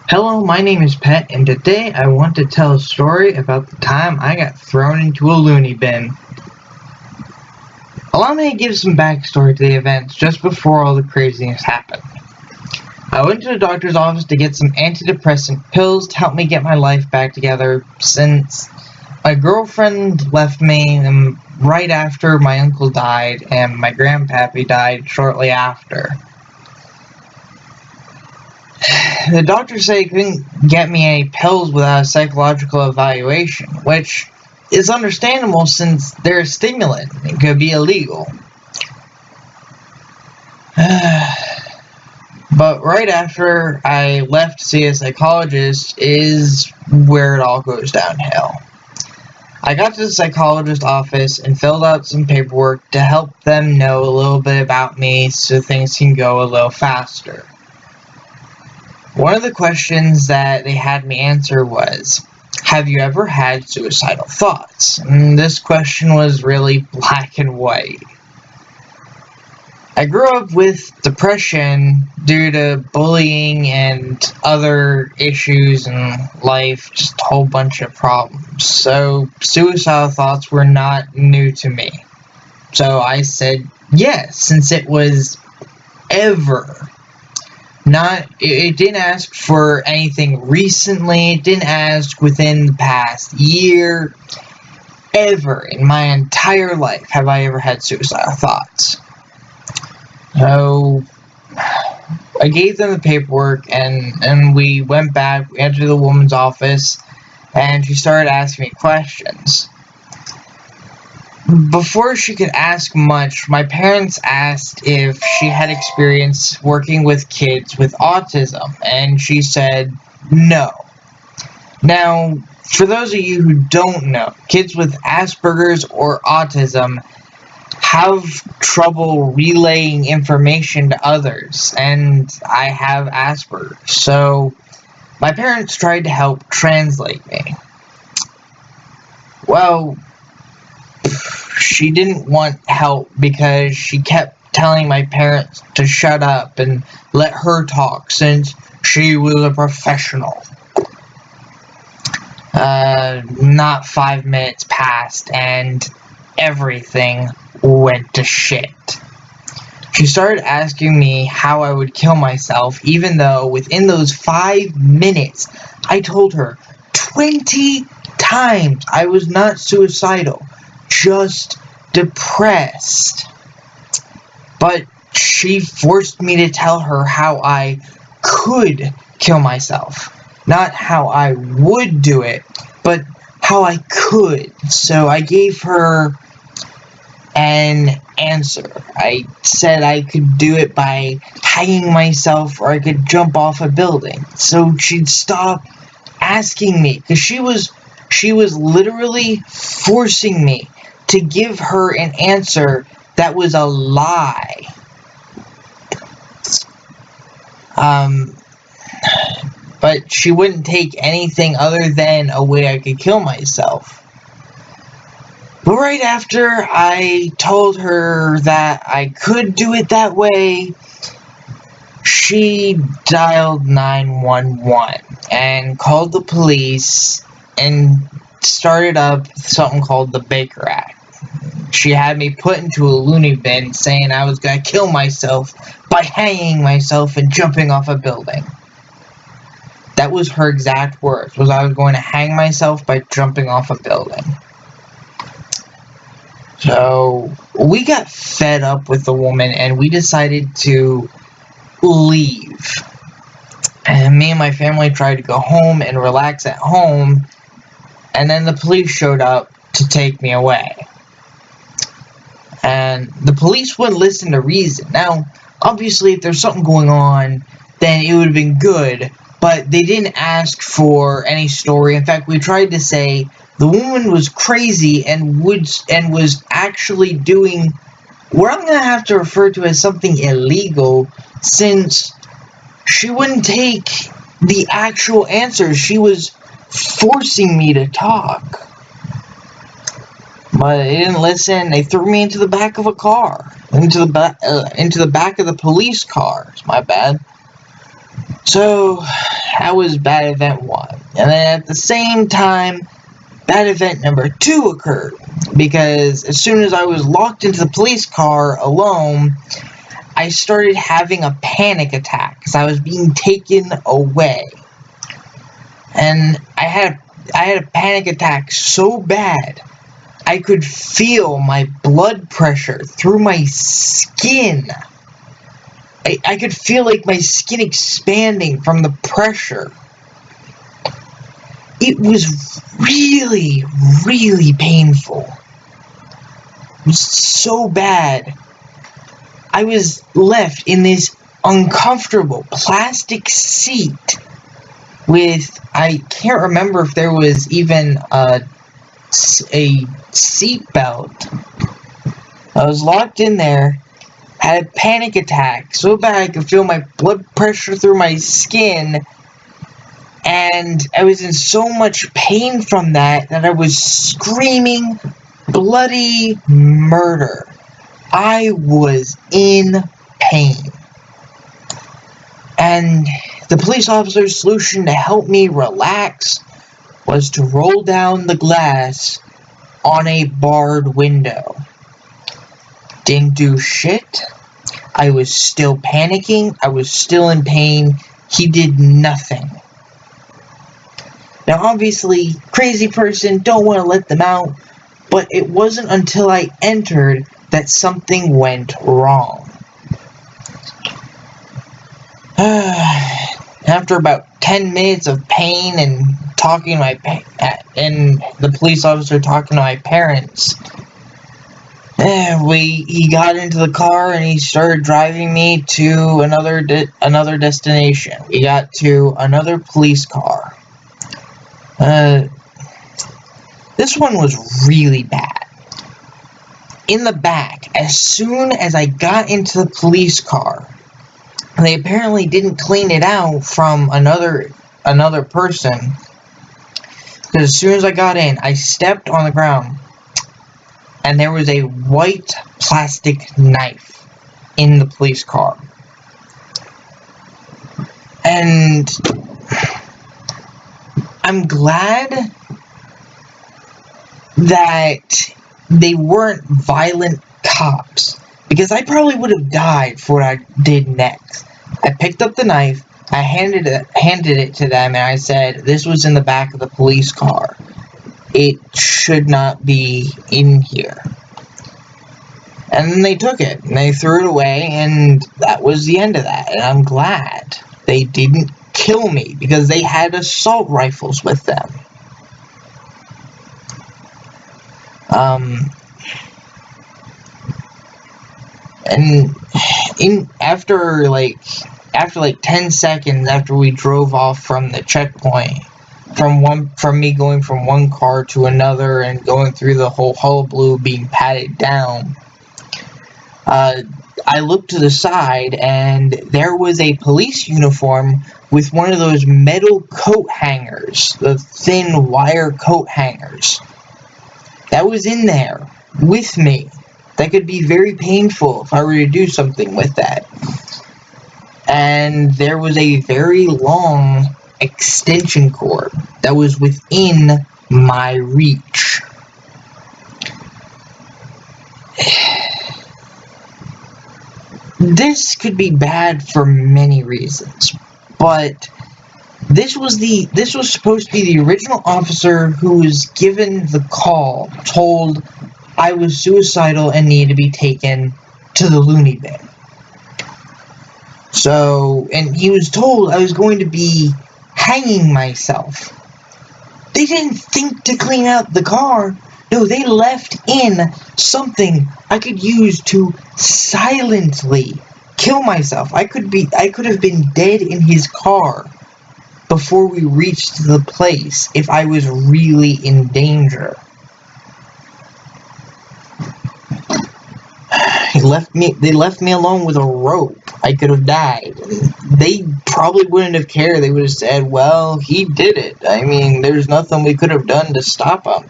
Hello, my name is Pet, and today I want to tell a story about the time I got thrown into a loony bin. Allow me to give some backstory to the events just before all the craziness happened. I went to the doctor's office to get some antidepressant pills to help me get my life back together since my girlfriend left me right after my uncle died and my grandpappy died shortly after. The doctor said he couldn't get me any pills without a psychological evaluation, which is understandable since they're a stimulant and could be illegal. But right after I left to see a psychologist is where it all goes downhill. I got to the psychologist's office and filled out some paperwork to help them know a little bit about me so things can go a little faster. One of the questions that they had me answer was, have you ever had suicidal thoughts? And this question was really black and white. I grew up with depression due to bullying and other issues in life, just a whole bunch of problems. So suicidal thoughts were not new to me. So I said yes, since it was ever. It didn't ask for anything recently, it didn't ask within the past year. Ever in my entire life have I ever had suicidal thoughts. So I gave them the paperwork and we went back, we entered the woman's office, and she started asking me questions. Before she could ask much, my parents asked if she had experience working with kids with autism, and she said no. Now, for those of you who don't know, kids with Asperger's or autism have trouble relaying information to others, and I have Asperger's, so my parents tried to help translate me. Well, she didn't want help because she kept telling my parents to shut up and let her talk since she was a professional. Not 5 minutes passed and everything went to shit. She started asking me how I would kill myself, even though within those 5 minutes I told her 20 times I was not suicidal, just depressed. But she forced me to tell her how I could kill myself. Not how I would do it, but how I could. So I gave her an answer. I said I could do it by hanging myself or I could jump off a building. So she'd stop asking me, because she was literally forcing me to give her an answer that was a lie. But she wouldn't take anything other than a way I could kill myself. But right after I told her that I could do it that way, she dialed 911 and called the police and started up something called the Baker Act. She had me put into a loony bin saying I was going to kill myself by hanging myself and jumping off a building. That was her exact words, was I was going to hang myself by jumping off a building. So we got fed up with the woman and we decided to leave. And me and my family tried to go home and relax at home, and then the police showed up to take me away. And the police wouldn't listen to reason. Now, obviously, if there's something going on, then it would have been good, but they didn't ask for any story. In fact, we tried to say the woman was crazy and was actually doing what I'm going to have to refer to as something illegal, since she wouldn't take the actual answers. She was forcing me to talk. But they didn't listen. They threw me into the back of a car. Into the back of the police cars. My bad. So, that was bad event 1. And then at the same time, bad event number 2 occurred. Because as soon as I was locked into the police car alone, I started having a panic attack because I was being taken away. And I had a panic attack so bad, I could feel my blood pressure through my skin. I could feel like my skin expanding from the pressure. It was really, really painful. It was so bad. I was left in this uncomfortable plastic seat with, I can't remember if there was even a seat belt. I was locked in there, had a panic attack so bad I could feel my blood pressure through my skin, and I was in so much pain from that I was screaming bloody murder. I was in pain. And the police officer's solution to help me relax was to roll down the glass on a barred window. Didn't do shit. I was still panicking. I was still in pain. He did nothing. Now, obviously, crazy person, don't want to let them out, but it wasn't until I entered that something went wrong. After about 10 minutes of pain and talking to and the police officer talking to my parents, he got into the car and he started driving me to another destination. We got to another police car. This one was really bad. In the back, as soon as I got into the police car, they apparently didn't clean it out from another person. Because as soon as I got in, I stepped on the ground, and there was a white plastic knife in the police car. And I'm glad that they weren't violent cops, because I probably would have died for what I did next. I picked up the knife, I handed it to them, and I said, this was in the back of the police car. It should not be in here. And then they took it, and they threw it away, and that was the end of that. And I'm glad they didn't kill me, because they had assault rifles with them. And after 10 seconds after we drove off from the checkpoint, from me going from one car to another and going through the whole hullabaloo being patted down, I looked to the side and there was a police uniform with one of those metal coat hangers, the thin wire coat hangers. That was in there with me. That could be very painful if I were to do something with that. And there was a very long extension cord that was within my reach. This could be bad for many reasons, but this was supposed to be the original officer who was given the call, told I was suicidal and needed to be taken to the looney bin. So, and he was told I was going to be hanging myself. They didn't think to clean out the car. No, they left in something I could use to silently kill myself. I could have been dead in his car before we reached the place if I was really in danger. They left me alone with a rope. I could have died. They probably wouldn't have cared. They would have said, well, he did it. I mean, there's nothing we could have done to stop him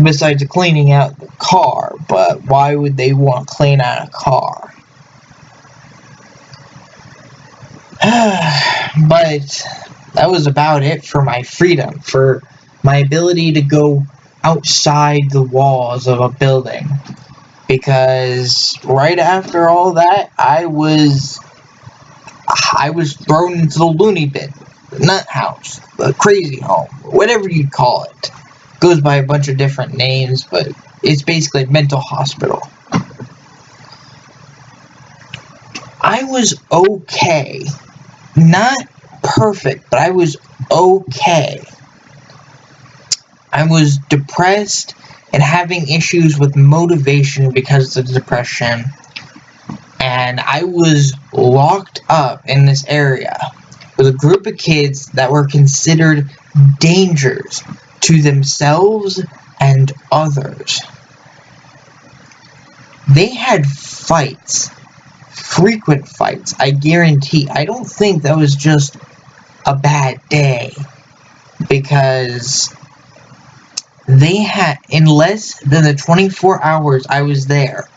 besides cleaning out the car. But why would they want to clean out a car? But that was about it for my freedom, for my ability to go outside the walls of a building. Because right after all that, I was thrown into the looney bin, the nut house, the crazy home, whatever you call it. Goes by a bunch of different names, but it's basically a mental hospital. I was okay. Not perfect, but I was okay. I was depressed and having issues with motivation because of the depression. And I was locked up in this area with a group of kids that were considered dangers to themselves and others. They had fights, frequent fights, I guarantee. I don't think that was just a bad day, because they had, in less than the 24 hours I was there,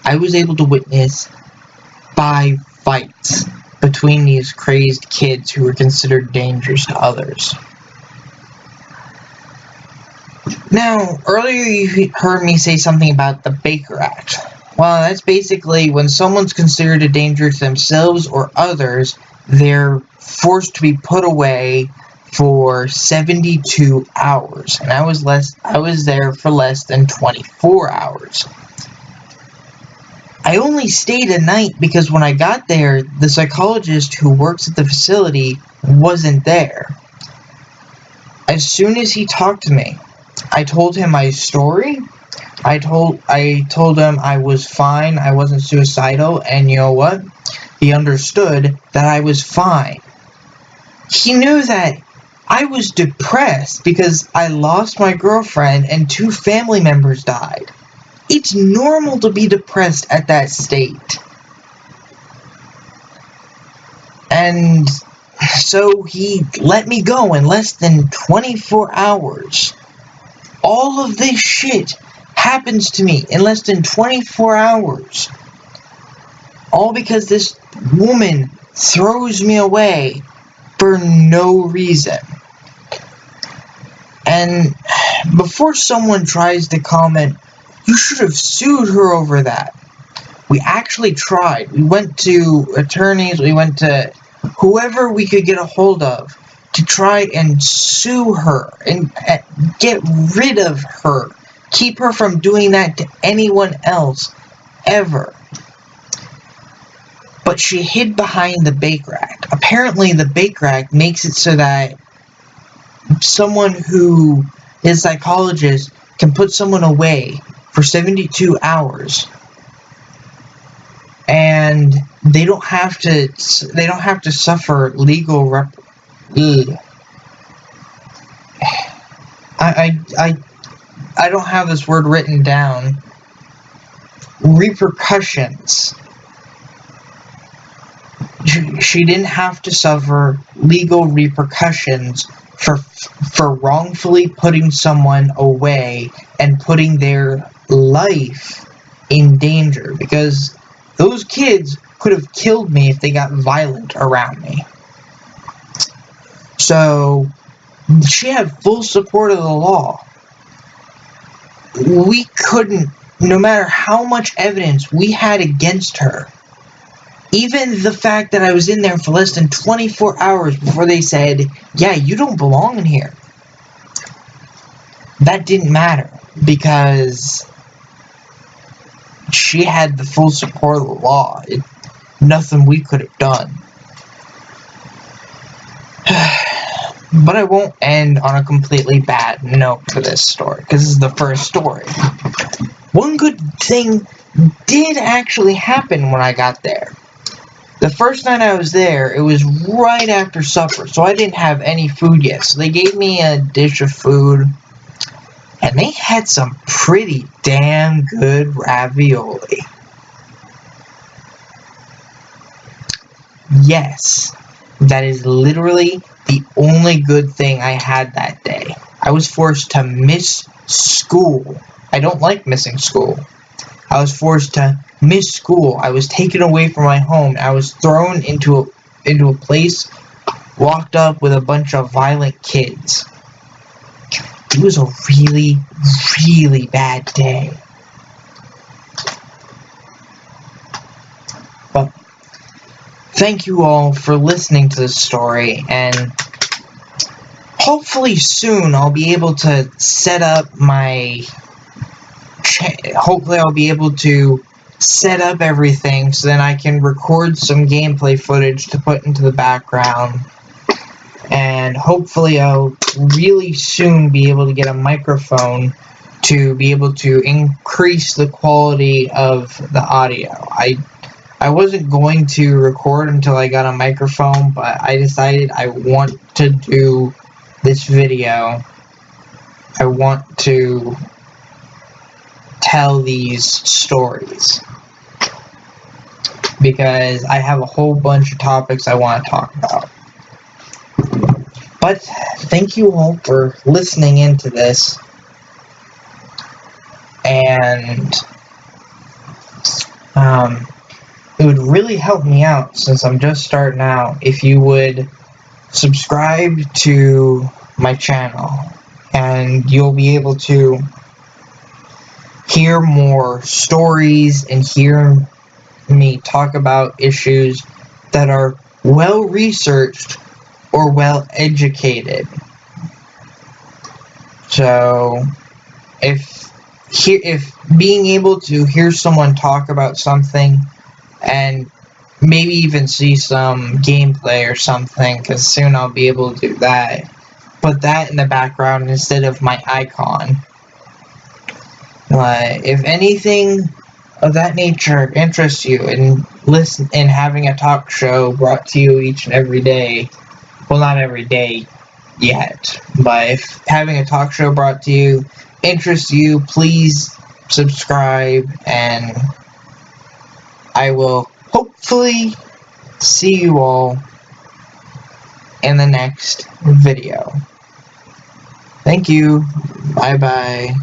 I was able to witness 5 fights between these crazed kids who were considered dangerous to others. Now, earlier you heard me say something about the Baker Act. Well, that's basically when someone's considered a danger to themselves or others, they're forced to be put away for 72 hours. And I was there for less than 24 hours. I only stayed a night because when I got there, the psychologist who works at the facility wasn't there. As soon as he talked to me, I told him my story. I told him I was fine, I wasn't suicidal, and you know what? He understood that I was fine. He knew that I was depressed because I lost my girlfriend and 2 family members died. It's normal to be depressed at that state. And so he let me go in less than 24 hours. All of this shit happens to me in less than 24 hours. All because this woman throws me away for no reason. And before someone tries to comment, you should have sued her over that. We actually tried. We went to attorneys, we went to whoever we could get a hold of to try and sue her and get rid of her. Keep her from doing that to anyone else, ever. But she hid behind the Baker Act. Apparently the Baker Act makes it so that someone who is a psychologist can put someone away for 72 hours. And they don't have to suffer legal I don't have this word written down. Repercussions. She didn't have to suffer legal repercussions for wrongfully putting someone away and putting their life in danger, because those kids could have killed me if they got violent around me. So she had full support of the law. We couldn't, no matter how much evidence we had against her, even the fact that I was in there for less than 24 hours before they said, yeah, you don't belong in here, that didn't matter, because she had the full support of the law. Nothing we could have done. But I won't end on a completely bad note for this story, because this is the first story. One good thing did actually happen when I got there. The first night I was there, it was right after supper, so I didn't have any food yet. So they gave me a dish of food, and they had some pretty damn good ravioli. Yes, that is literally the only good thing I had that day. I was forced to miss school. I don't like missing school. I was forced to miss school. I was taken away from my home. I was thrown into into a place, walked up with a bunch of violent kids. It was a really, really bad day. But thank you all for listening to this story, and hopefully soon I'll be able to set up my hopefully I'll be able to set up everything so then I can record some gameplay footage to put into the background, and hopefully I'll really soon be able to get a microphone to be able to increase the quality of the audio. I wasn't going to record until I got a microphone, but I decided I want to do this video. I want to tell these stories because I have a whole bunch of topics I want to talk about. But thank you all for listening into this, and it would really help me out, since I'm just starting out, if you would subscribe to my channel, and you'll be able to hear more stories and hear me talk about issues that are well researched or well educated. So if being able to hear someone talk about something and maybe even see some gameplay or something, because soon I'll be able to do that, put that in the background instead of my icon. If anything of that nature interests you, and having a talk show brought to you each and every day, well, not every day yet, but if having a talk show brought to you interests you, please subscribe, and I will hopefully see you all in the next video. Thank you. Bye bye.